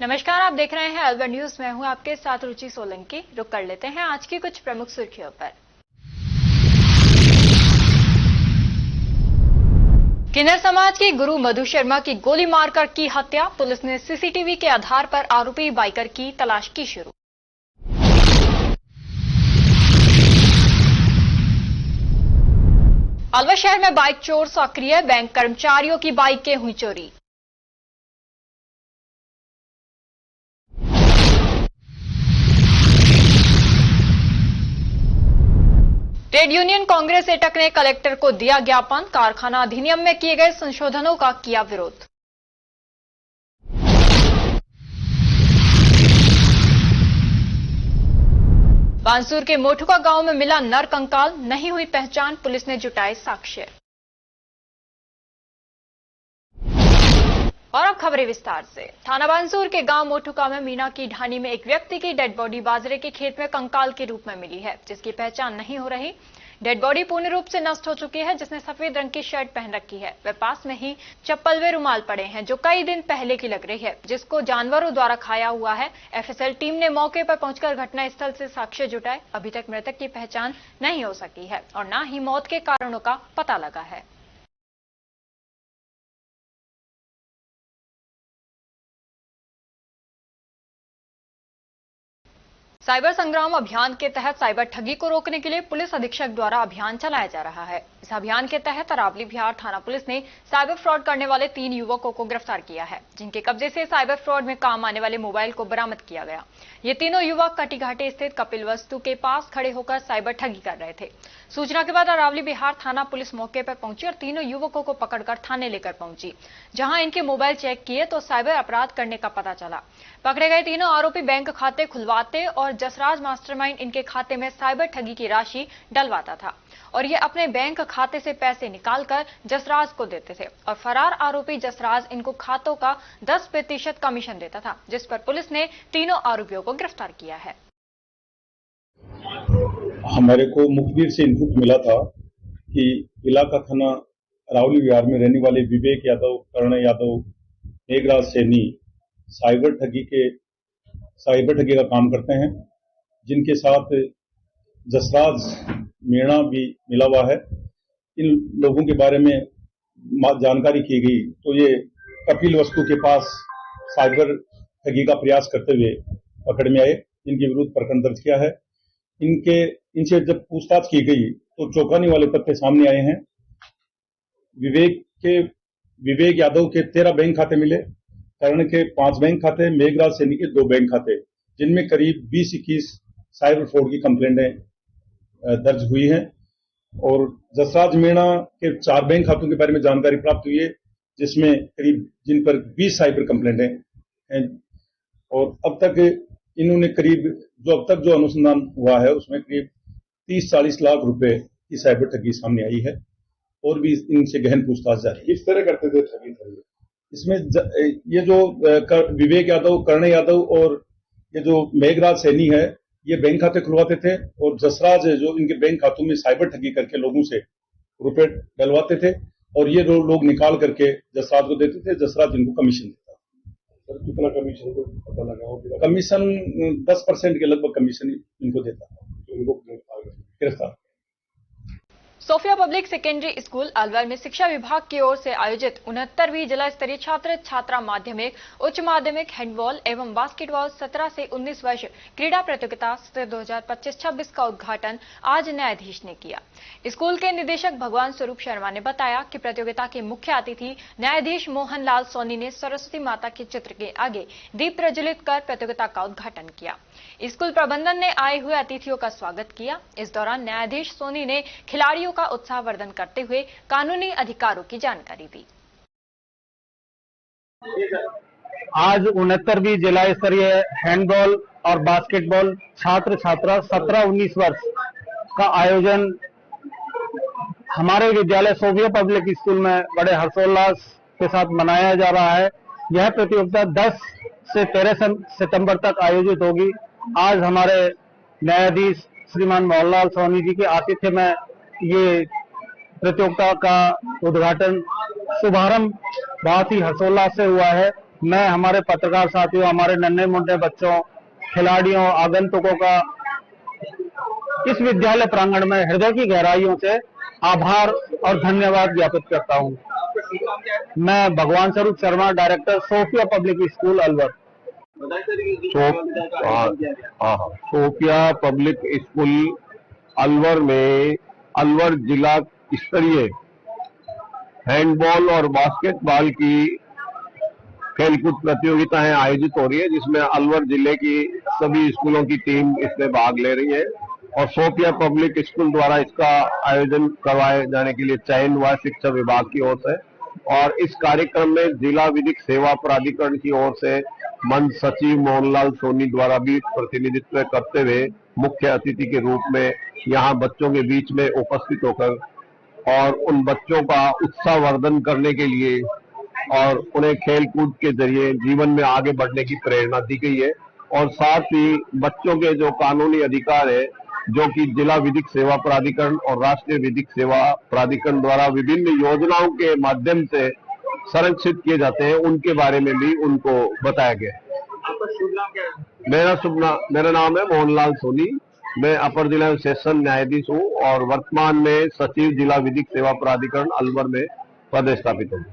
नमस्कार, आप देख रहे हैं अलवर न्यूज। मैं हूं आपके साथ रुचि सोलंकी। रुक कर लेते हैं आज की कुछ प्रमुख सुर्खियों पर। किन्नर समाज के गुरु मधु शर्मा की गोली मारकर की हत्या। पुलिस ने सीसीटीवी के आधार पर आरोपी बाइकर की तलाश की शुरू। अलवर शहर में बाइक चोर सक्रिय। बैंक कर्मचारियों की बाइकें हुई चोरी। ट्रेड यूनियन कांग्रेस एटक ने कलेक्टर को दिया ज्ञापन। कारखाना अधिनियम में किए गए संशोधनों का किया विरोध। बांसुर के मोठुका गांव में मिला नर कंकाल। नहीं हुई पहचान। पुलिस ने जुटाए साक्ष्य। और अब खबरें विस्तार से। थाना बांसुर के गांव मोठुका में मीना की ढानी में एक व्यक्ति की डेड बॉडी बाजरे के खेत में कंकाल के रूप में मिली है, जिसकी पहचान नहीं हो रही। डेड बॉडी पूर्ण रूप से नष्ट हो चुकी है, जिसने सफेद रंग की शर्ट पहन रखी है। वे पास में ही चप्पल व रुमाल पड़े हैं, जो कई दिन पहले की लग रही है, जिसको जानवरों द्वारा खाया हुआ है। एफएसएल टीम ने मौके पर पहुंचकर घटनास्थल से साक्ष्य जुटाए। अभी तक मृतक की पहचान नहीं हो सकी है और न ही मौत के कारणों का पता लगा है। साइबर संग्राम अभियान के तहत साइबर ठगी को रोकने के लिए पुलिस अधीक्षक द्वारा अभियान चलाया जा रहा है। इस अभियान के तहत अरावली बिहार थाना पुलिस ने साइबर फ्रॉड करने वाले 3 युवकों को गिरफ्तार किया है, जिनके कब्जे से साइबर फ्रॉड में काम आने वाले मोबाइल को बरामद किया गया। ये तीनों युवक कटीघाटी स्थित कपिल वस्तु के पास खड़े होकर साइबर ठगी कर रहे थे। सूचना के बाद अरावली बिहार थाना पुलिस मौके पर पहुंची और तीनों युवकों को पकड़कर थाने लेकर पहुंची, जहां इनके मोबाइल चेक किए तो साइबर अपराध करने का पता चला। पकड़े गए तीनों आरोपी बैंक खाते खुलवाते और जसराज मास्टरमाइंड इनके खाते में साइबर ठगी की राशि डलवाता था और ये अपने बैंक खाते से पैसे निकालकर जसराज को देते थे और फरार आरोपी जसराज इनको खातों का 10% कमीशन देता था, जिस पर पुलिस ने तीनों आरोपियों को गिरफ्तार किया है। हमारे को मुखबिर से इनपुट मिला था कि इलाका थाना अरावली विहार में रहने वाले विवेक यादव, कर्ण यादव, मेघराज सैनी साइबर ठगी का काम करते हैं, जिनके साथ जसराज मीणा भी मिला हुआ है। इन लोगों के बारे में जानकारी की गई तो ये कपिल वस्तु के पास साइबर ठगी का प्रयास करते हुए पकड़ में आए, इनके विरुद्ध प्रकरण दर्ज किया है। इनसे जब पूछताछ की गई तो चौंकाने वाले तथ्य सामने आए हैं। विवेक यादव के 13 बैंक खाते मिले, कर्ण के 5 बैंक खाते, मेघराज सैनी के 2 बैंक खाते, जिनमें करीब 20-21 साइबर फ्रॉड की कंप्लेंटें दर्ज हुई हैं। और जसराज मीणा के 4 बैंक खातों के बारे में जानकारी प्राप्त हुई है, जिसमें करीब जिन पर 20 साइबर कंप्लेंटें हैं। और अब तक इन्होंने अब तक जो अनुसंधान हुआ है उसमें करीब 30-40 लाख रुपए की साइबर ठगी सामने आई है और भी इनसे गहन पूछताछ जारी है। किस तरह करते थे ठगी? इसमें ये जो विवेक यादव, कर्ण यादव और ये जो मेघराज सैनी है, ये बैंक खाते खुलवाते थे और जसराज जो इनके बैंक खातों में साइबर ठगी करके लोगों से रुपए डलवाते थे और ये लोग निकाल करके जसराज को देते थे। जसराज इनको कमीशन देता। सर, कितना कमीशन को पता लगा? कमीशन 10% के लगभग कमीशन इनको देता था। इनको गिरफ्तार। Sophia public secondary school Alwar में शिक्षा विभाग की ओर से आयोजित 69वीं जिला स्तरीय छात्र छात्रा माध्यमिक उच्च माध्यमिक हैंडबॉल एवं बास्केटबॉल 17 से 19 वर्ष क्रीड़ा प्रतियोगिता सत्र 2025-26 का उद्घाटन आज न्यायाधीश ने किया। स्कूल के निदेशक भगवान स्वरूप शर्मा ने बताया कि प्रतियोगिता के मुख्य अतिथि न्यायाधीश मोहन लाल सोनी ने सरस्वती माता के चित्र के आगे दीप प्रज्वलित कर प्रतियोगिता का उद्घाटन किया। स्कूल प्रबंधन ने आए हुए अतिथियों का स्वागत किया। इस दौरान न्यायाधीश सोनी ने खिलाड़ियों का उत्साहवर्धन करते हुए कानूनी अधिकारों की जानकारी दी। आज 69वीं जिला स्तरीय हैंडबॉल और बास्केटबॉल छात्र छात्रा 17-19 वर्ष का आयोजन हमारे विद्यालय सोफिया पब्लिक स्कूल में बड़े हर्षोल्लास के साथ मनाया जा रहा है। यह प्रतियोगिता 10 से 13 सितंबर तक आयोजित होगी। आज हमारे न्यायाधीश श्रीमान मोहनलाल सोनी जी के आतिथ्य में ये प्रतियोगिता का उद्घाटन शुभारंभ बहुत ही हर्षोल्लास से हुआ है। मैं हमारे पत्रकार साथियों, हमारे नन्हे मुन्ने बच्चों, खिलाड़ियों, आगंतुकों का इस विद्यालय प्रांगण में हृदय की गहराइयों से आभार और धन्यवाद ज्ञापित करता हूं। मैं Bhagwan Swaroop Sharma, director Sophia public school Alwar. Sophia public school Alwar में अलवर जिला स्तरीय हैंडबॉल और बास्केटबॉल की खेलकूद प्रतियोगिताएं आयोजित हो रही है, जिसमें अलवर जिले की सभी स्कूलों की टीम इसमें भाग ले रही है और सोफिया पब्लिक स्कूल द्वारा इसका आयोजन करवाए जाने के लिए चयन हुआ शिक्षा विभाग की ओर से। और इस कार्यक्रम में जिला विधिक सेवा प्राधिकरण की ओर से मंच सचिव मोहनलाल सोनी द्वारा भी प्रतिनिधित्व करते हुए मुख्य अतिथि के रूप में यहां बच्चों के बीच में उपस्थित होकर और उन बच्चों का उत्साहवर्धन करने के लिए और उन्हें खेल कूद के जरिए जीवन में आगे बढ़ने की प्रेरणा दी गई है। और साथ ही बच्चों के जो कानूनी अधिकार है, जो कि जिला विधिक सेवा प्राधिकरण और राष्ट्रीय विधिक सेवा प्राधिकरण द्वारा विभिन्न योजनाओं के माध्यम से संरक्षित किए जाते हैं, उनके बारे में भी उनको बताया गया। मेरा नाम है मोहनलाल सोनी। मैं अपर जिला सेशन न्यायाधीश हूँ और वर्तमान में सचिव जिला विधिक सेवा प्राधिकरण अलवर में पदस्थापित हूँ।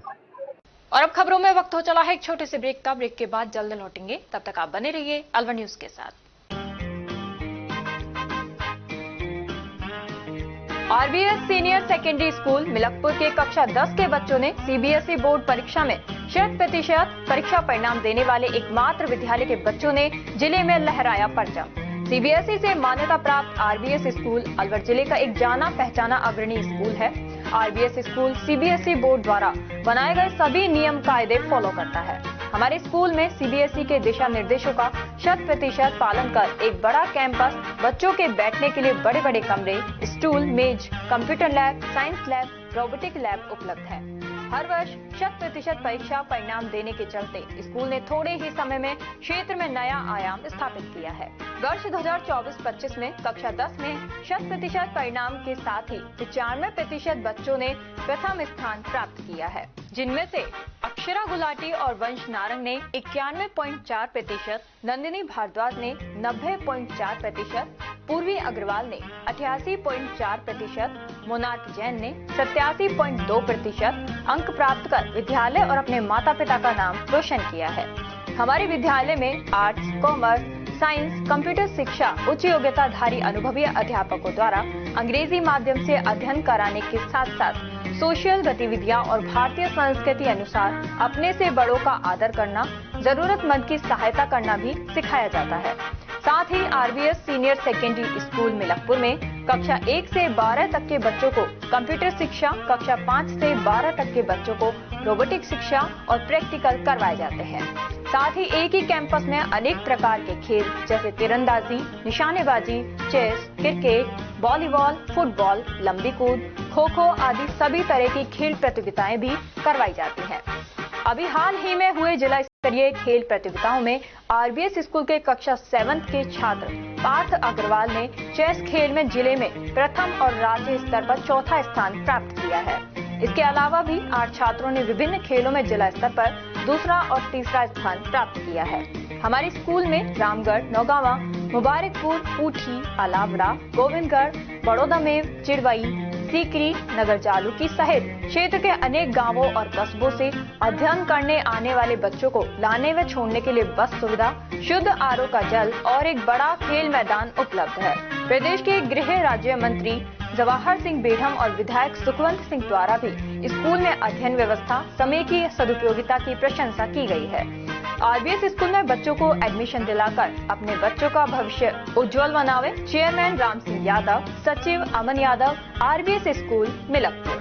और अब खबरों में वक्त हो चला है एक छोटे से ब्रेक का। ब्रेक के बाद जल्द लौटेंगे, तब तक आप बने रहिए अलवर न्यूज के साथ। RBS senior secondary school Milakpur के कक्षा 10 के बच्चों ने सीबीएसई बोर्ड परीक्षा में 100% परीक्षा परिणाम देने वाले एकमात्र विद्यालय के बच्चों ने जिले में लहराया परचम। सीबीएसई से मान्यता प्राप्त आरबीएस स्कूल अलवर जिले का एक जाना पहचाना अग्रणी स्कूल है। आरबीएस स्कूल सीबीएसई बोर्ड द्वारा बनाए गए सभी नियम कायदे फॉलो करता है। हमारे स्कूल में सीबीएसई के दिशा निर्देशों का 100% पालन कर एक बड़ा कैंपस, बच्चों के बैठने के लिए बड़े बड़े कमरे, स्टूल, मेज, computer lab, science lab, robotic lab उपलब्ध है। हर वर्ष 100% परीक्षा परिणाम देने के चलते स्कूल ने थोड़े ही समय में क्षेत्र में नया आयाम स्थापित किया है। वर्ष 2024-25 में कक्षा 10 में 100% परिणाम के साथ ही 95% बच्चों ने प्रथम स्थान प्राप्त किया है, जिनमें से अक्षरा गुलाटी और वंश नारंग ने 91.4%, नंदिनी भारद्वाज ने 90.4%, पूर्वी अग्रवाल ने 88.4%, मोनार्क जैन ने 87.2% अंक प्राप्त कर विद्यालय और अपने माता पिता का नाम रोशन किया है। हमारे विद्यालय में आर्ट्स, कॉमर्स, साइंस, कंप्यूटर शिक्षा उच्च योग्यताधारी अनुभवी अध्यापकों द्वारा अंग्रेजी माध्यम से अध्ययन कराने के साथ साथ सोशल गतिविधियां और भारतीय संस्कृति अनुसार अपने से बड़ों का आदर करना, जरूरतमंद की सहायता करना भी सिखाया जाता है। साथ ही RBS senior secondary school Milakpur में कक्षा 1 से 12 तक के बच्चों को कंप्यूटर शिक्षा, कक्षा 5 से 12 तक के बच्चों को रोबोटिक शिक्षा और प्रैक्टिकल करवाए जाते हैं। साथ ही एक ही कैंपस में अनेक प्रकार के खेल जैसे तीरंदाजी, निशानेबाजी, चेस, क्रिकेट, वॉलीबॉल, फुटबॉल, लंबी कूद, खो खो आदि सभी तरह की खेल प्रतियोगिताएं भी करवाई जाती हैं। अभी हाल ही में हुए जिला स्तरीय खेल प्रतियोगिताओं में आरबीएस स्कूल के कक्षा 7 के छात्र पार्थ अग्रवाल ने चेस खेल में जिले में प्रथम और राज्य स्तर पर चौथा स्थान प्राप्त किया है। इसके अलावा भी 8 छात्रों ने विभिन्न खेलों में जिला स्तर पर दूसरा और तीसरा स्थान प्राप्त किया है। हमारे स्कूल में रामगढ़, नौगावा, मुबारकपुर, ऊठी, अलावड़ा, गोविंदगढ़, बड़ौदा में चिड़वई, सीकरी, नगर जालूकी सहित क्षेत्र के अनेक गांवों और कस्बों से अध्ययन करने आने वाले बच्चों को लाने व छोड़ने के लिए बस सुविधा, शुद्ध आरओ का जल और एक बड़ा खेल मैदान उपलब्ध है। प्रदेश के गृह राज्य मंत्री जवाहर सिंह बेढ़म और विधायक सुखवंत सिंह द्वारा भी स्कूल में अध्ययन व्यवस्था, समय की सदुपयोगिता की प्रशंसा की गई है। आरबीएस स्कूल में बच्चों को एडमिशन दिलाकर अपने बच्चों का भविष्य उज्जवल बनावे। चेयरमैन राम सिंह यादव, सचिव Aman Yadav, RBS school Milakpur.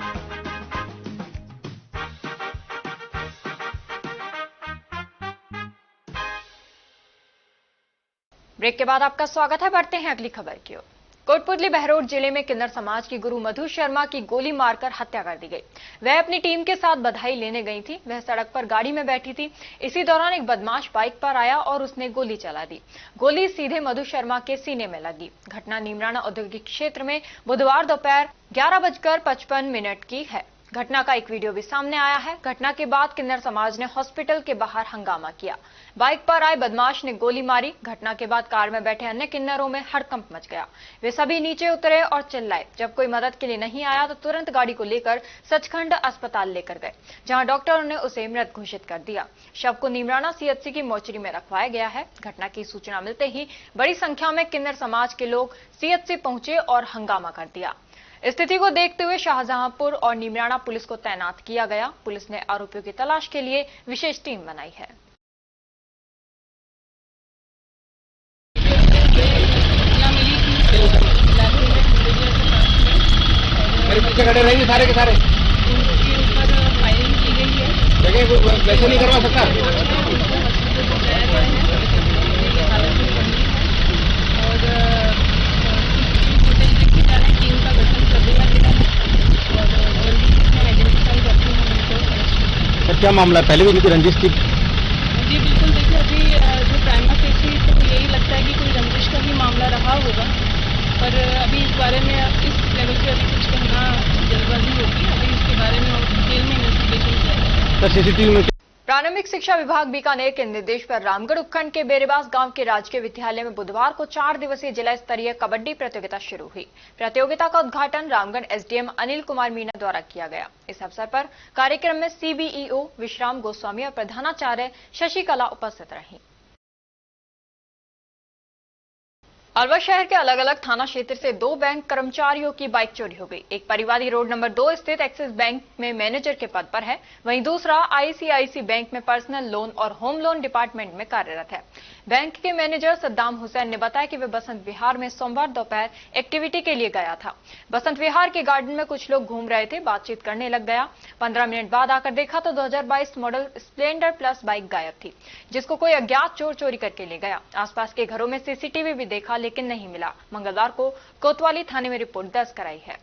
Break के बाद आपका स्वागत है। बढ़ते हैं अगली खबर की ओर। कोटपुतली बहरोड जिले में किन्नर समाज की गुरु मधु शर्मा की गोली मारकर हत्या कर दी गई। वह अपनी टीम के साथ बधाई लेने गई थी। वह सड़क पर गाड़ी में बैठी थी। इसी दौरान एक बदमाश बाइक पर आया और उसने गोली चला दी। गोली सीधे मधु शर्मा के सीने में लगी। घटना नीमराना औद्योगिक क्षेत्र में बुधवार दोपहर 11:55 की है। घटना का एक वीडियो भी सामने आया है। घटना के बाद किन्नर समाज ने हॉस्पिटल के बाहर हंगामा किया। बाइक पर आए बदमाश ने गोली मारी। घटना के बाद कार में बैठे अन्य किन्नरों में हड़कंप मच गया। वे सभी नीचे उतरे और चिल्लाए। जब कोई मदद के लिए नहीं आया तो तुरंत गाड़ी को लेकर सचखंड अस्पताल लेकर गए, जहां डॉक्टरों ने उसे मृत घोषित कर दिया। शव को नीमराना सीएचसी की मोर्चरी में रखवाया गया है। घटना की सूचना मिलते ही बड़ी संख्या में किन्नर समाज के लोग सीएचसी पहुंचे और हंगामा कर दिया। स्थिति को देखते हुए शाहजहांपुर और नीमराना पुलिस को तैनात किया गया। पुलिस ने आरोपियों की तलाश के लिए विशेष टीम बनाई है। मेरे पीछे खड़े रहेंगे सारे के सारे। उनके ऊपर फायरिंग की गई है। जगह वैसे नहीं करवा सकता। हालत में गंभीर है और फुटेज देखी जा रही है। टीम का गठन कर दिया गया है और जल्दी इसमें आइडेंटिफाई करके हम इनको। सर क्या मामला है? पहले भी उनकी रंजिश थी? जी बिल्कुल, देखिए अभी जो प्राइमा फेसी तो यही लगता है कि कोई रंजिश का ही मामला रहा होगा, पर अभी इस बारे में इस लेवल पे अभी कुछ कहना जल्दबाजी होगी। अभी इसके बारे में और डिटेल में इन्वेस्टिगेशन किया जाएगा। सर सीसीटीवी में प्रारंभिक शिक्षा विभाग बीकानेर के निर्देश पर रामगढ़ उपखंड के बेरेबास गांव के राजकीय विद्यालय में बुधवार को 4 दिवसीय जिला स्तरीय कबड्डी प्रतियोगिता शुरू हुई। प्रतियोगिता का उद्घाटन रामगढ़ एसडीएम अनिल कुमार मीणा द्वारा किया गया। इस अवसर पर कार्यक्रम में सीबीईओ विश्राम गोस्वामी और प्रधानाचार्य शशिकला उपस्थित रहीं। अलवर शहर के अलग अलग थाना क्षेत्र से 2 बैंक कर्मचारियों की बाइक चोरी हो गई। एक परिवादी रोड नंबर 2 स्थित एक्सिस बैंक में मैनेजर के पद पर है, वहीं दूसरा आईसीआईसी बैंक में पर्सनल लोन और होम लोन डिपार्टमेंट में कार्यरत है। बैंक के मैनेजर सद्दाम हुसैन ने बताया कि वे बसंत विहार में सोमवार दोपहर एक्टिविटी के लिए गया था। बसंत विहार के गार्डन में कुछ लोग घूम रहे थे, बातचीत करने लग गया। 15 मिनट बाद आकर देखा तो 2022 मॉडल स्प्लेंडर प्लस बाइक गायब थी, जिसको कोई अज्ञात चोर चोरी करके ले गया। आसपास के घरों में सीसीटीवी भी देखा लेकिन नहीं मिला। मंगलवार को कोतवाली थाने में रिपोर्ट दर्ज कराई है।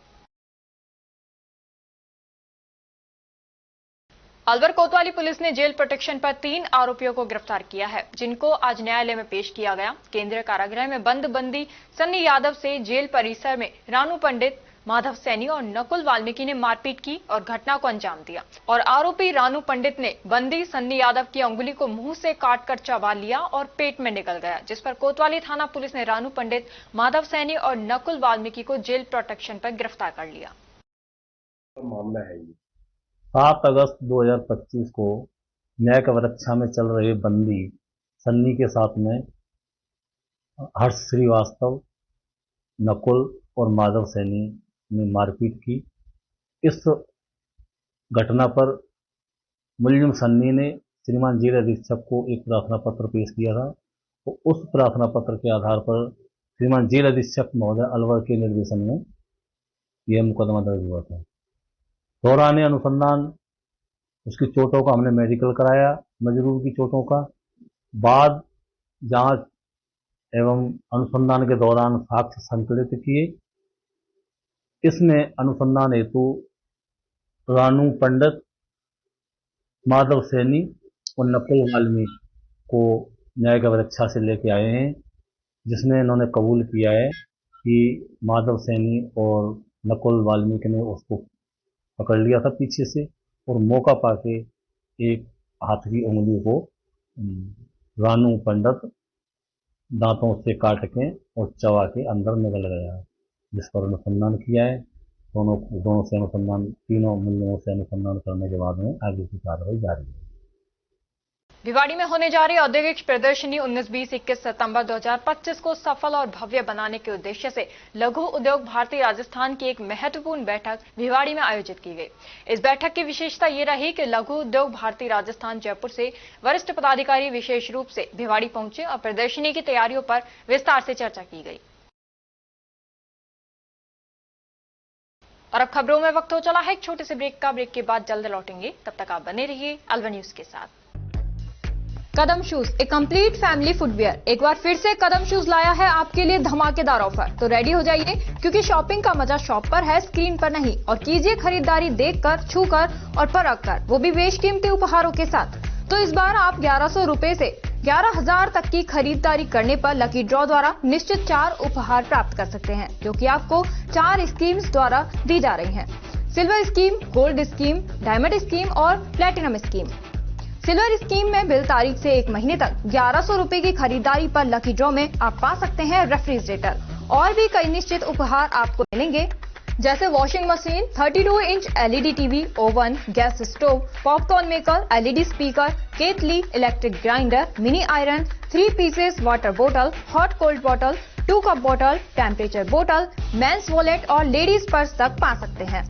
अलवर कोतवाली पुलिस ने जेल प्रोटेक्शन पर 3 आरोपियों को गिरफ्तार किया है, जिनको आज न्यायालय में पेश किया गया। केंद्रीय कारागृह में बंद बंदी सन्नी यादव से जेल परिसर में रानू पंडित, माधव सैनी और नकुल वाल्मीकि ने मारपीट की और घटना को अंजाम दिया और आरोपी रानू पंडित ने बंदी सन्नी यादव की अंगुली को मुंह से काटकर चबा लिया और पेट में निकल गया, जिस पर कोतवाली थाना पुलिस ने रानू पंडित, माधव सैनी और नकुल वाल्मीकि को जेल प्रोटेक्शन पर गिरफ्तार कर लिया। मामला है ये 7 अगस्त 2025 को न्यायिक वृक्षा में चल रहे बंदी सन्नी के साथ में हर्ष श्रीवास्तव, नकुल और माधव सैनी ने मारपीट की। इस घटना पर मुलजिम सन्नी ने श्रीमान जेल अधीक्षक को एक प्रार्थना पत्र पेश किया था, तो उस प्रार्थना पत्र के आधार पर श्रीमान जेल अधीक्षक महोदय अलवर के निर्देशन में यह मुकदमा दर्ज हुआ था। दौरान अनुसंधान उसकी चोटों का हमने मेडिकल कराया, मजरूर की चोटों का। बाद जांच एवं अनुसंधान के दौरान साक्ष्य संकलित किए। इसमें अनुसंधान हेतु रानू पंडित, माधव सैनी और नकुल वाल्मीकि को न्यायिक वृक्षा से लेके आए हैं, जिसमें इन्होंने कबूल किया है कि माधव सैनी और नकुल वाल्मीकि ने उसको पकड़ लिया था पीछे से और मौका पाके एक हाथ की उंगली को रानू पंडित दांतों से काट के और चबा के अंदर निकल गया, जिस पर अनुसंधान किया है। दोनों से अनुसंधान, तीनों मुलजिमों से अनुसंधान करने के बाद में आगे की कार्रवाई जारी है। भिवाड़ी में होने जा रही औद्योगिक प्रदर्शनी 19-20-21 सितंबर 2025 को सफल और भव्य बनाने के उद्देश्य से लघु उद्योग भारती राजस्थान की एक महत्वपूर्ण बैठक भिवाड़ी में आयोजित की गई। इस बैठक की विशेषता ये रही कि लघु उद्योग भारती राजस्थान जयपुर से वरिष्ठ पदाधिकारी विशेष रूप से भिवाड़ी पहुंचे और प्रदर्शनी की तैयारियों पर विस्तार से चर्चा की गई। और अब खबरों में वक्त हो चला है एक छोटे से ब्रेक का। ब्रेक के बाद जल्द लौटेंगे, तब तक आप बने रहिए अलवर न्यूज के साथ। कदम शूज, एक कंप्लीट फैमिली फुटवियर, एक बार फिर से कदम शूज लाया है आपके लिए धमाकेदार ऑफर। तो रेडी हो जाइए, क्योंकि शॉपिंग का मजा शॉप पर है, स्क्रीन पर नहीं। और कीजिए खरीदारी देखकर, छूकर और परख कर, वो भी बेशकीमती उपहारों के साथ। तो इस बार आप 1100 रुपए से 11,000 तक की खरीदारी करने पर लकी ड्रॉ द्वारा निश्चित 4 उपहार प्राप्त कर सकते हैं, जो कि आपको 4 स्कीम्स द्वारा दी जा रही हैं। Silver scheme, gold scheme, diamond scheme और प्लेटिनम स्कीम। सिल्वर स्कीम में बिल तारीख से 1 महीने तक 1100 रुपए की खरीदारी पर लकी ड्रॉ में आप पा सकते हैं रेफ्रिजरेटर और भी कई निश्चित उपहार आपको मिलेंगे, जैसे washing machine, 32 inch LED TV, oven, gas stove, popcorn maker, LED speaker, केतली, electric grinder, mini iron, 3 pieces water बोतल, हॉट कोल्ड बोतल, 2 कप बोतल, टेम्परेचर बोतल, मेंस वॉलेट और लेडीज पर्स तक पा सकते हैं।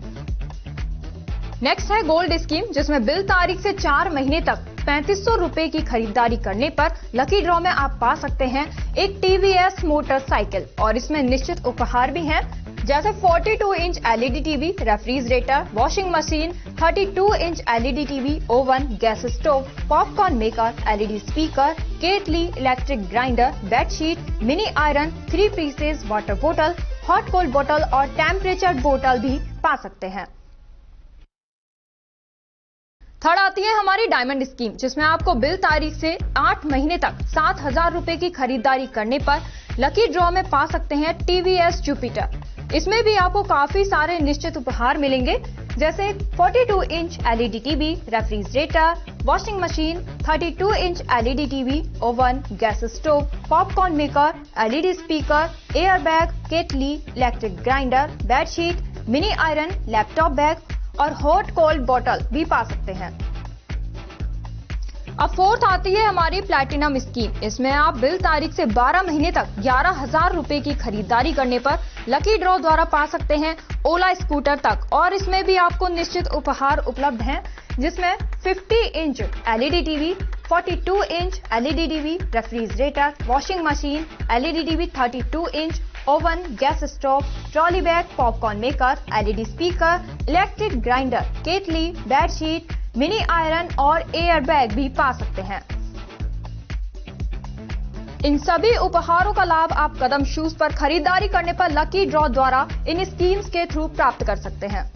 नेक्स्ट है गोल्ड स्कीम, जिसमें बिल तारीख से 4 महीने तक 3500 रुपए की खरीदारी करने पर लकी ड्रॉ में आप पा सकते हैं एक TVS मोटरसाइकिल और इसमें निश्चित उपहार भी हैं, जैसे 42 inch LED TV, refrigerator, washing machine, 32 inch LED TV, oven, gas stove, popcorn maker, LED speaker, kettle, electric grinder, bedsheet, mini iron, 3 pieces water बोतल, हॉट कोल्ड बोतल और टेम्परेचर बोतल भी पा सकते हैं। थर्ड आती है हमारी डायमंड स्कीम, जिसमें आपको बिल तारीख से 8 महीने तक 7000 रुपए की खरीदारी करने पर लकी ड्रॉ में पा सकते हैं TVS जुपिटर। इसमें भी आपको काफी सारे निश्चित उपहार मिलेंगे, जैसे 42 inch LED TV, refrigerator, washing machine, 32 inch LED TV, oven, gas stove, popcorn maker, LED speaker, air bag, kettle, electric grinder, bedsheet, mini iron, laptop bag और हॉट कोल्ड बोतल भी पा सकते हैं। अब फोर्थ आती है हमारी प्लैटिनम स्कीम। इसमें आप बिल तारीख से 12 महीने तक 11,000 रुपए की खरीदारी करने पर लकी ड्रॉ द्वारा पा सकते हैं ओला स्कूटर तक और इसमें भी आपको निश्चित उपहार उपलब्ध हैं, जिसमें 50 inch LED TV, 42 inch LED TV, refrigerator, washing machine, LED TV, 32 inch, oven, gas stove, trolley bag, popcorn maker, LED speaker, electric grinder, kettle, bedsheet, mini iron और एयर बैग भी पा सकते हैं। इन सभी उपहारों का लाभ आप कदम शूज पर खरीदारी करने पर लकी ड्रॉ द्वारा इन स्कीम्स के थ्रू प्राप्त कर सकते हैं।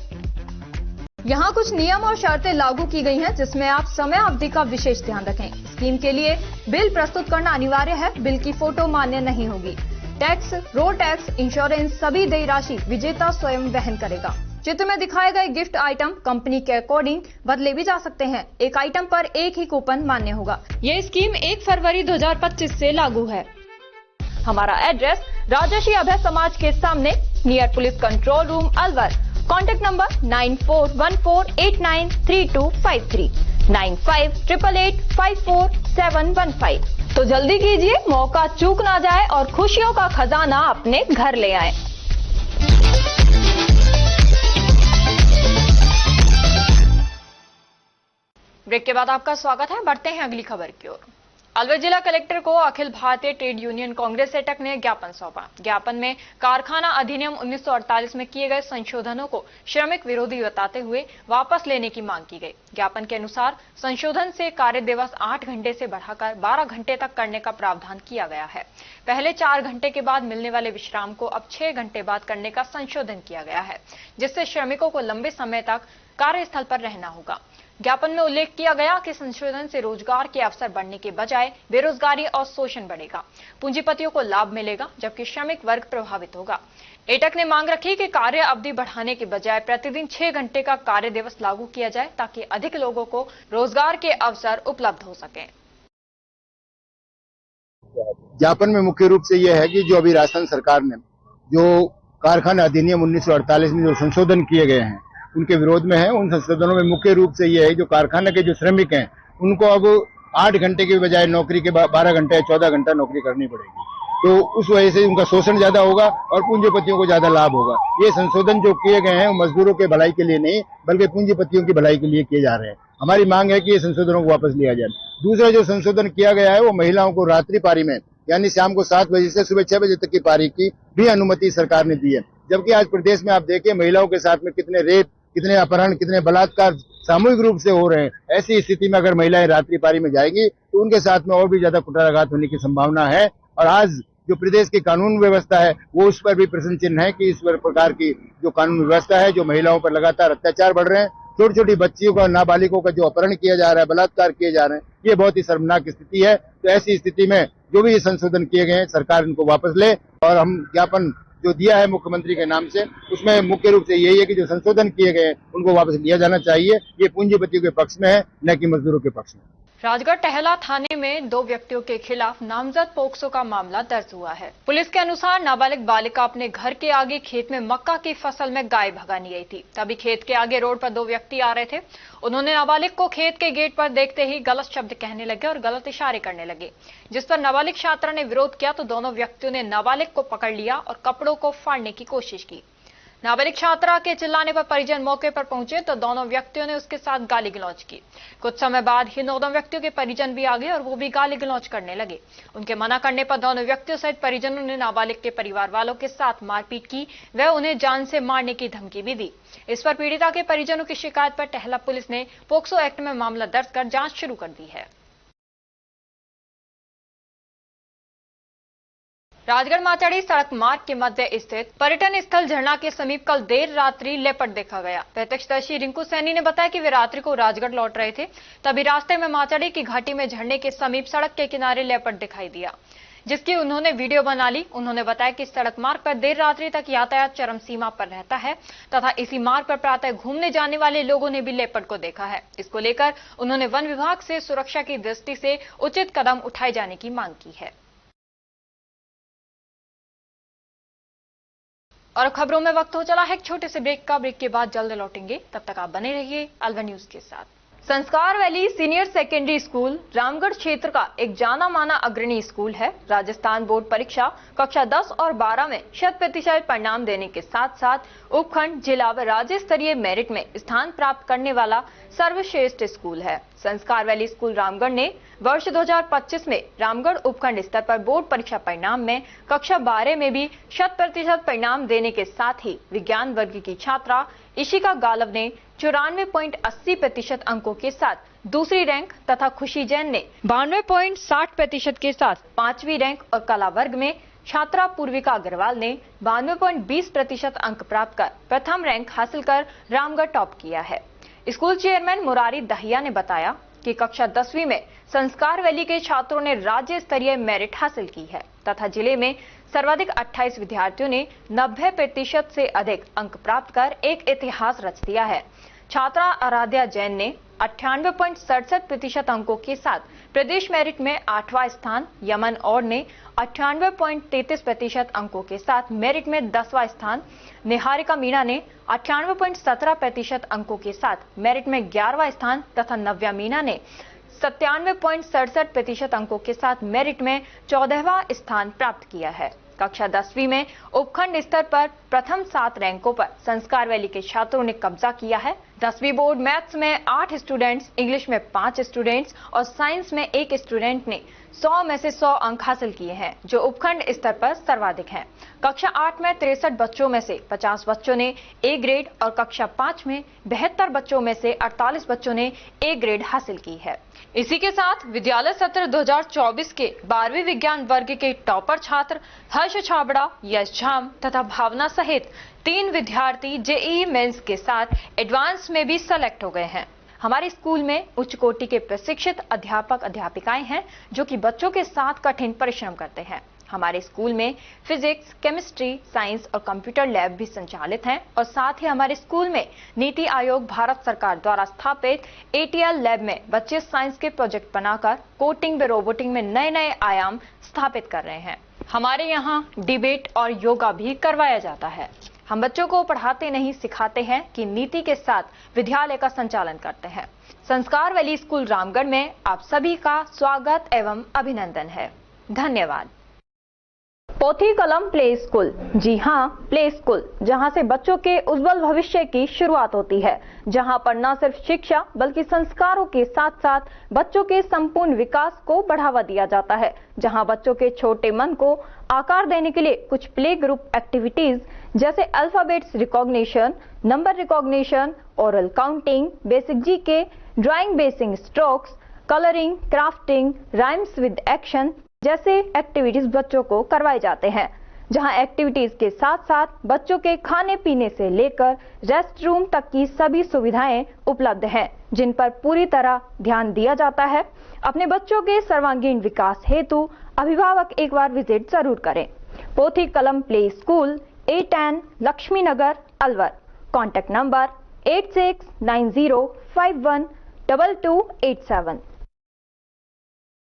यहाँ कुछ नियम और शर्तें लागू की गई हैं, जिसमें आप समय अवधि का विशेष ध्यान रखें। स्कीम के लिए बिल प्रस्तुत करना अनिवार्य है। बिल की फोटो मान्य नहीं होगी। टैक्स, रोड टैक्स, इंश्योरेंस सभी देय राशि विजेता स्वयं वहन करेगा। चित्र में दिखाए गए गिफ्ट आइटम कंपनी के अकॉर्डिंग बदले भी जा सकते हैं। एक आइटम पर एक ही कूपन मान्य होगा। ये स्कीम 1 फरवरी 2025 से लागू है। हमारा एड्रेस राजर्षि अभय समाज के सामने, near police control room, Alwar. Contact number 9414893253, 9588854715। तो जल्दी कीजिए, मौका चूक ना जाए और खुशियों का खजाना अपने घर ले आए। ब्रेक के बाद आपका स्वागत है। बढ़ते हैं अगली खबर की ओर। अलवर जिला कलेक्टर को अखिल भारतीय ट्रेड यूनियन कांग्रेस एटक ने ज्ञापन सौंपा। ज्ञापन में कारखाना अधिनियम 1948 में किए गए संशोधनों को श्रमिक विरोधी बताते हुए वापस लेने की मांग की गई। ज्ञापन के अनुसार संशोधन से कार्य दिवस 8 घंटे से बढ़ाकर 12 घंटे तक करने का प्रावधान किया गया है। पहले 4 घंटे के बाद मिलने वाले विश्राम को अब 6 घंटे बाद करने का संशोधन किया गया है, जिससे श्रमिकों को लंबे समय तक कार्यस्थल पर रहना होगा। ज्ञापन में उल्लेख किया गया कि संशोधन से रोजगार के अवसर बढ़ने के बजाय बेरोजगारी और शोषण बढ़ेगा। पूंजीपतियों को लाभ मिलेगा, जबकि श्रमिक वर्ग प्रभावित होगा। एटक ने मांग रखी कि कार्य अवधि बढ़ाने के बजाय प्रतिदिन 6 घंटे का कार्य दिवस लागू किया जाए, ताकि अधिक लोगों को रोजगार के अवसर उपलब्ध हो सके। ज्ञापन में मुख्य रूप से यह है कि जो अभी राजस्थान सरकार ने जो कारखाना अधिनियम 1948 में जो संशोधन किए गए हैं उनके विरोध में है। उन संशोधनों में मुख्य रूप से यह है जो कारखाना के जो श्रमिक हैं उनको अब 8 घंटे के बजाय नौकरी के 12 घंटे या 14 घंटा नौकरी करनी पड़ेगी, तो उस वजह से उनका शोषण ज्यादा होगा और पूंजीपतियों को ज्यादा लाभ होगा। ये संशोधन जो किए गए हैं वो मजदूरों के भलाई के लिए नहीं बल्कि पूंजीपतियों की भलाई के लिए किए जा रहे हैं। हमारी मांग है कि ये संशोधनों को वापस लिया जाए। दूसरा जो संशोधन किया गया है वो महिलाओं को रात्रि पारी में यानी शाम को 7 बजे से सुबह 6 बजे तक की पारी की भी अनुमति सरकार ने दी है, जबकि आज प्रदेश में आप देखिए महिलाओं के साथ में कितने रेप, कितने अपहरण, कितने बलात्कार सामूहिक रूप से हो रहे हैं। ऐसी स्थिति में अगर महिलाएं रात्रि पारी में जाएगी तो उनके साथ में और भी ज्यादा कुठाराघात होने की संभावना है। और आज जो प्रदेश की कानून व्यवस्था है वो उस पर भी प्रश्न चिन्ह है कि इस प्रकार की जो कानून व्यवस्था है, जो महिलाओं पर लगातार अत्याचार बढ़ रहे हैं, छोटी छोटी बच्चियों का, नाबालिगों का जो अपहरण किया जा रहा है, बलात्कार किए जा रहे हैं, ये बहुत ही शर्मनाक स्थिति है। तो ऐसी स्थिति में जो भी संशोधन किए गए हैं सरकार इनको वापस ले और हम ज्ञापन जो दिया है मुख्यमंत्री के नाम से, उसमें मुख्य रूप से यही है कि जो संशोधन किए गए उनको वापस लिया जाना चाहिए। ये पूंजीपतियों के पक्ष में है, न कि मजदूरों के पक्ष में। राजगढ़ टहला थाने में 2 व्यक्तियों के खिलाफ नामजद पोक्सो का मामला दर्ज हुआ है। पुलिस के अनुसार नाबालिग बालिका अपने घर के आगे खेत में मक्का की फसल में गाय भगाने गई थी। तभी खेत के आगे रोड पर 2 व्यक्ति आ रहे थे। उन्होंने नाबालिग को खेत के गेट पर देखते ही गलत शब्द कहने लगे और गलत इशारे करने लगे, जिस पर नाबालिग छात्रा ने विरोध किया तो दोनों व्यक्तियों ने नाबालिग को पकड़ लिया और कपड़ों को फाड़ने की कोशिश की। नाबालिग छात्रा के चिल्लाने पर परिजन मौके पर पहुंचे तो दोनों व्यक्तियों ने उसके साथ गाली गलौज की। कुछ समय बाद ही दोनों व्यक्तियों के परिजन भी आ गए और वो भी गाली गलौज करने लगे। उनके मना करने पर दोनों व्यक्तियों सहित परिजनों ने नाबालिग के परिवार वालों के साथ मारपीट की व उन्हें जान से मारने की धमकी भी दी। इस पर पीड़िता के परिजनों की शिकायत पर टहला पुलिस ने पोक्सो एक्ट में मामला दर्ज कर जांच शुरू कर दी है। राजगढ़ माचाड़ी सड़क मार्ग के मध्य स्थित पर्यटन स्थल झरना के समीप कल देर रात्रि लेपर्ड देखा गया। प्रत्यक्षदर्शी रिंकू सैनी ने बताया कि वे रात्रि को राजगढ़ लौट रहे थे, तभी रास्ते में माचाड़ी की घाटी में झरने के समीप सड़क के किनारे लेपर्ड दिखाई दिया, जिसकी उन्होंने वीडियो बना ली। उन्होंने बताया कि सड़क मार्ग पर देर रात्रि तक यातायात चरम सीमा पर रहता है तथा इसी मार्ग पर प्रातः घूमने जाने वाले लोगों ने भी लेपर्ड को देखा है। इसको लेकर उन्होंने वन विभाग से सुरक्षा की दृष्टि से उचित कदम उठाए जाने की मांग की है। और खबरों में वक्त हो चला है एक छोटे से ब्रेक का। ब्रेक के बाद जल्द लौटेंगे, तब तक आप बने रहिए अलवर न्यूज के साथ। संस्कार valley senior secondary school Ramgarh क्षेत्र का एक जाना माना अग्रणी स्कूल है। राजस्थान बोर्ड परीक्षा कक्षा 10 और 12 में 100% परिणाम देने के साथ साथ उपखंड, जिला व राज्य स्तरीय मेरिट में स्थान प्राप्त करने वाला सर्वश्रेष्ठ स्कूल है। संस्कार वैली स्कूल रामगढ़ ने वर्ष 2025 में रामगढ़ उपखंड स्तर पर बोर्ड परीक्षा परिणाम में कक्षा 12 में भी 100% परिणाम देने के साथ ही विज्ञान वर्ग की छात्रा इशिका गालव ने 94.80% अंकों के साथ दूसरी रैंक तथा खुशी जैन ने 92.60% के साथ 5वीं रैंक और कला वर्ग में छात्रा पूर्विका अग्रवाल ने 92.20% अंक प्राप्त कर प्रथम रैंक हासिल कर रामगढ़ टॉप किया है। स्कूल चेयरमैन मुरारी दहिया ने बताया कि कक्षा 10वीं में संस्कार वैली के छात्रों ने राज्य स्तरीय मेरिट हासिल की है तथा जिले में सर्वाधिक 28 विद्यार्थियों ने 90% से अधिक अंक प्राप्त कर एक इतिहास रच दिया है। छात्रा आराध्या जैन ने 98.67% अंकों के साथ प्रदेश मेरिट में 8वां स्थान, यमन और ने 98.33% अंकों के साथ मेरिट में 10वां स्थान, निहारिका मीणा ने 98.17% अंकों के साथ मेरिट में 11वां स्थान तथा नव्या मीणा ने 97.67% अंकों के साथ मेरिट में 14वां स्थान प्राप्त किया है। कक्षा 10वीं में उपखंड स्तर पर प्रथम 7 रैंकों पर संस्कार वैली के छात्रों ने कब्जा किया है। 10वीं बोर्ड मैथ्स में 8 स्टूडेंट्स, इंग्लिश में 5 स्टूडेंट्स और साइंस में 1 स्टूडेंट ने 100 में से 100 अंक हासिल किए हैं, जो उपखंड स्तर पर सर्वाधिक हैं। कक्षा 8 में 63 बच्चों में से 50 बच्चों ने ए ग्रेड और कक्षा 5 में 72 बच्चों में से 48 बच्चों ने ए ग्रेड हासिल की है। इसी के साथ विद्यालय सत्र 2024 के 12वीं विज्ञान वर्ग के टॉपर छात्र हर्ष छाबड़ा, यश झाम तथा भावना सहित 3 विद्यार्थी जेईई मेंस के साथ एडवांस में भी सेलेक्ट हो गए हैं। हमारे स्कूल में उच्च कोटि के प्रशिक्षित अध्यापक अध्यापिकाएं हैं जो कि बच्चों के साथ कठिन परिश्रम करते हैं। हमारे स्कूल में फिजिक्स, केमिस्ट्री, साइंस और कंप्यूटर लैब भी संचालित हैं और साथ ही हमारे स्कूल में नीति आयोग भारत सरकार द्वारा स्थापित एटीएल लैब में बच्चे साइंस के प्रोजेक्ट बनाकर कोडिंग व रोबोटिंग में नए नए आयाम स्थापित कर रहे हैं। हमारे यहाँ डिबेट और योगा भी करवाया जाता है। हम बच्चों को पढ़ाते नहीं सिखाते हैं कि नीति के साथ विद्यालय का संचालन करते हैं। संस्कार वैली स्कूल रामगढ़ में आप सभी का स्वागत एवं अभिनंदन है। धन्यवाद। पोथी कलम प्ले स्कूल, जी हाँ, प्ले स्कूल, जहाँ से बच्चों के उज्जवल भविष्य की शुरुआत होती है, जहाँ पर न सिर्फ शिक्षा बल्कि संस्कारों के साथ साथ बच्चों के संपूर्ण विकास को बढ़ावा दिया जाता है, जहाँ बच्चों के छोटे मन को आकार देने के लिए कुछ प्ले ग्रुप एक्टिविटीज जैसे alphabets recognition, number recognition, oral counting, basic GK, drawing basic strokes, colouring, crafting, rhymes with action जैसे एक्टिविटीज बच्चों को करवाए जाते हैं, जहां एक्टिविटीज के साथ साथ बच्चों के खाने पीने से लेकर रेस्ट रूम तक की सभी सुविधाएं उपलब्ध हैं, जिन पर पूरी तरह ध्यान दिया जाता है। अपने बच्चों के सर्वांगीण विकास हेतु अभिभावक एक बार विजिट जरूर करें। Pothi Kalam play school A10 Lakshmi Nagar Alwar. Contact number 8690512287।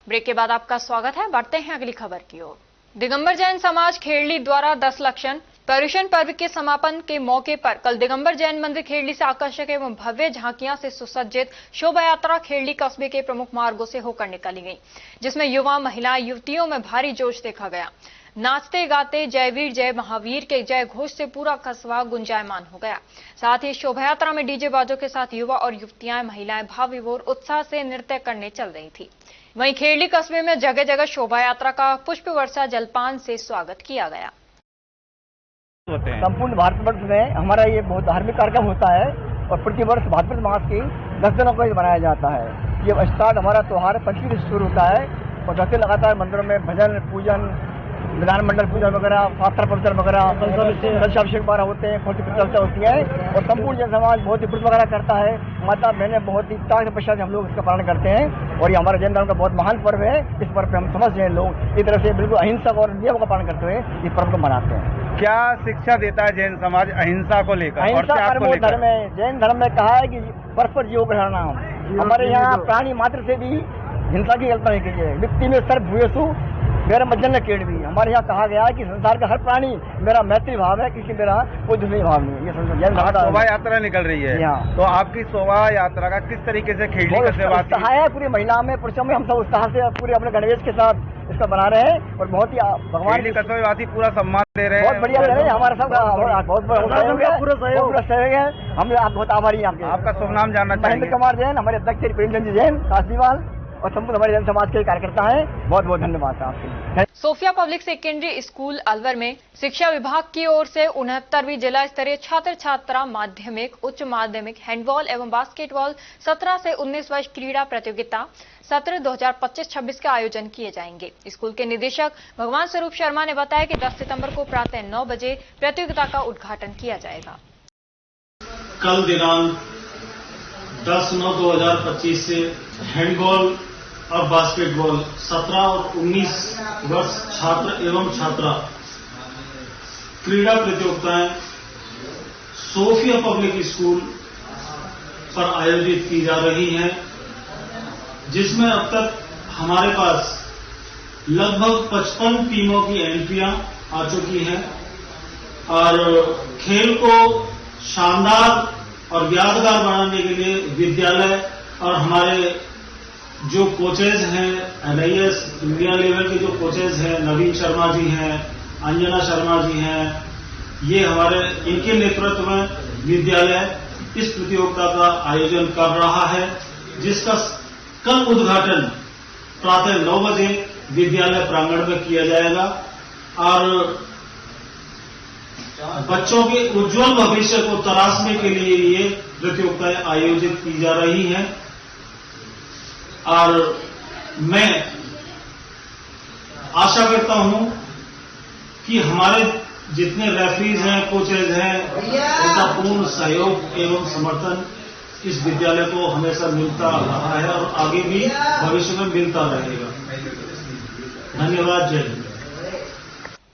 Break के बाद आपका स्वागत है। बढ़ते हैं अगली खबर की ओर। दिगंबर जैन समाज खेड़ली द्वारा 10 लक्षण पर्युषण पर्व के समापन के मौके पर कल दिगंबर जैन मंदिर खेड़ली से आकर्षक एवं भव्य झांकियां से सुसज्जित शोभा यात्रा खेड़ली कस्बे के प्रमुख मार्गों से होकर निकाली गई, जिसमें युवा महिलाएं युवतियों में भारी जोश देखा गया। नाचते गाते जय वीर जय महावीर के जय घोष से पूरा कस्बा गुंजायमान हो गया। साथ ही शोभा यात्रा में डीजे बाजों के साथ युवा और युवतियां महिलाएं भाव विभोर उत्साह से नृत्य करने चल रही थी। वहीं खेड़ली कस्बे में जगह जगह शोभा यात्रा का पुष्प वर्षा जलपान से स्वागत किया गया। संपूर्ण भारतवर्ष में हमारा ये बहुत धार्मिक कार्यक्रम होता है और प्रतिवर्ष भाद्रपद मास की 10 दिनों को मनाया जाता है। ये स्टार्ट हमारा त्योहार पंचमी से शुरू होता है और 10 दिन लगातार मंदिरों में भजन पूजन विधानमंडल पूजन वगैरह शास्त्र प्रवचन वगैरह अभिषेक वगैरह होते हैं, फोटो चर्चा होती है और संपूर्ण जन समाज बहुत ही व्रत वगैरह करता है। माता बहनें बहुत ही त्याग के पश्चात हम लोग इसका पालन करते हैं और ये हमारे जैन धर्म का बहुत महान पर्व है। इस पर्व पे हम समझ रहे हैं लोग इस तरह से बिल्कुल अहिंसक और नियम का पालन करते हुए इस पर्व को मनाते हैं। क्या शिक्षा देता है जैन समाज अहिंसा को लेकर? अहिंसा परमो धर्म है। जैन धर्म में कहा है कि परस्पर जीव ग्रहण। हमारे यहाँ प्राणी मात्र से भी हिंसा की कल्पना नहीं की है। व्यक्ति में सर्व भूयसु मेरा मज्जन केड़ भी। हमारे यहाँ कहा गया है कि संसार का हर प्राणी मेरा मैत्री भाव है, क्योंकि मेरा कोई दुश्मनी भाव नहीं है। ये शोभा यात्रा निकल रही है, तो आपकी शोभा यात्रा का किस तरीके से खेड़ली का सेवा है? पूरी महिला में पुरुषों में हम सब उत्साह से पूरे अपने गणवेश के साथ इसका बना रहे हैं और बहुत ही भगवान की कस्बेवासी पूरा सम्मान दे रहे हैं। बहुत बढ़िया दे रहे हैं। हमारा सब बहुत पूरा सहयोग है। हम आप बहुत आभारी हैं आपके। आपका शुभ नाम जानना चाहिए? महेंद्र कुमार जैन, हमारे अध्यक्ष श्री प्रेमचंद जी जैन काशीवाल और संपूर्ण हमारे जन समाज के कार्यकर्ता हैं। बहुत बहुत धन्यवाद आपके। Sophia public secondary school Alwar में शिक्षा विभाग की ओर से 69वीं जिला स्तरीय छात्र छात्रा माध्यमिक उच्च माध्यमिक हैंडबॉल एवं बास्केटबॉल 17 से 19 वर्ष क्रीड़ा प्रतियोगिता सत्र 2025-26 का आयोजन किए जाएंगे। स्कूल के निदेशक भगवान स्वरूप शर्मा ने बताया कि 10 सितंबर को प्रातः 9 बजे प्रतियोगिता का उद्घाटन किया जाएगा। कल दिनांक 10/9/2025 से हैंडबॉल और बास्केटबॉल 17 और 19 वर्ष छात्र एवं छात्रा क्रीड़ा प्रतियोगिताएं सोफिया पब्लिक स्कूल पर आयोजित की जा रही हैं, जिसमें अब तक हमारे पास लगभग 55 टीमों की एंट्रियां आ चुकी हैं और खेल को शानदार और यादगार बनाने के लिए विद्यालय और हमारे जो कोचेज हैं NIS इंडिया लेवल के जो कोचेज हैं नवीन शर्मा जी हैं, अंजना शर्मा जी हैं, ये हमारे इनके नेतृत्व में विद्यालय इस प्रतियोगिता का आयोजन कर रहा है, जिसका कल उद्घाटन प्रातः 9 बजे विद्यालय प्रांगण में किया जाएगा और बच्चों के उज्जवल भविष्य को तराशने के लिए ये प्रतियोगिताएं आयोजित की जा रही हैं। और मैं आशा करता हूं कि हमारे जितने रेफरीज हैं, कोचेज हैं, उनका पूर्ण सहयोग एवं समर्थन इस विद्यालय को हमेशा मिलता रहा है और आगे भी भविष्य में मिलता रहेगा। धन्यवाद। जय हिंद।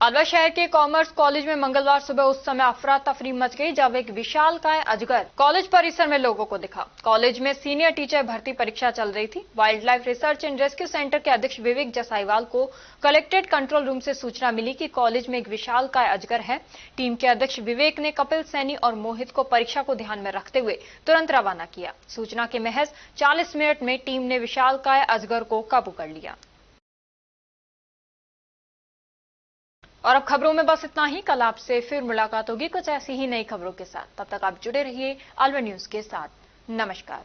अलवर शहर के कॉमर्स कॉलेज में मंगलवार सुबह उस समय अफरा तफरी मच गई जब एक विशालकाय अजगर कॉलेज परिसर में लोगों को दिखा। कॉलेज में सीनियर टीचर भर्ती परीक्षा चल रही थी। Wild life research and rescue centre के अध्यक्ष विवेक जसाईवाल को कलेक्ट्रेट कंट्रोल रूम से सूचना मिली कि कॉलेज में एक विशालकाय अजगर है। टीम के अध्यक्ष विवेक ने कपिल सैनी और मोहित को परीक्षा को ध्यान में रखते हुए तुरंत रवाना किया। सूचना के महज 40 मिनट में टीम ने विशालकाय अजगर को काबू कर लिया। और अब खबरों में बस इतना ही। कल आपसे फिर मुलाकात होगी कुछ ऐसी ही नई खबरों के साथ। तब तक आप जुड़े रहिए अलवर न्यूज के साथ। नमस्कार।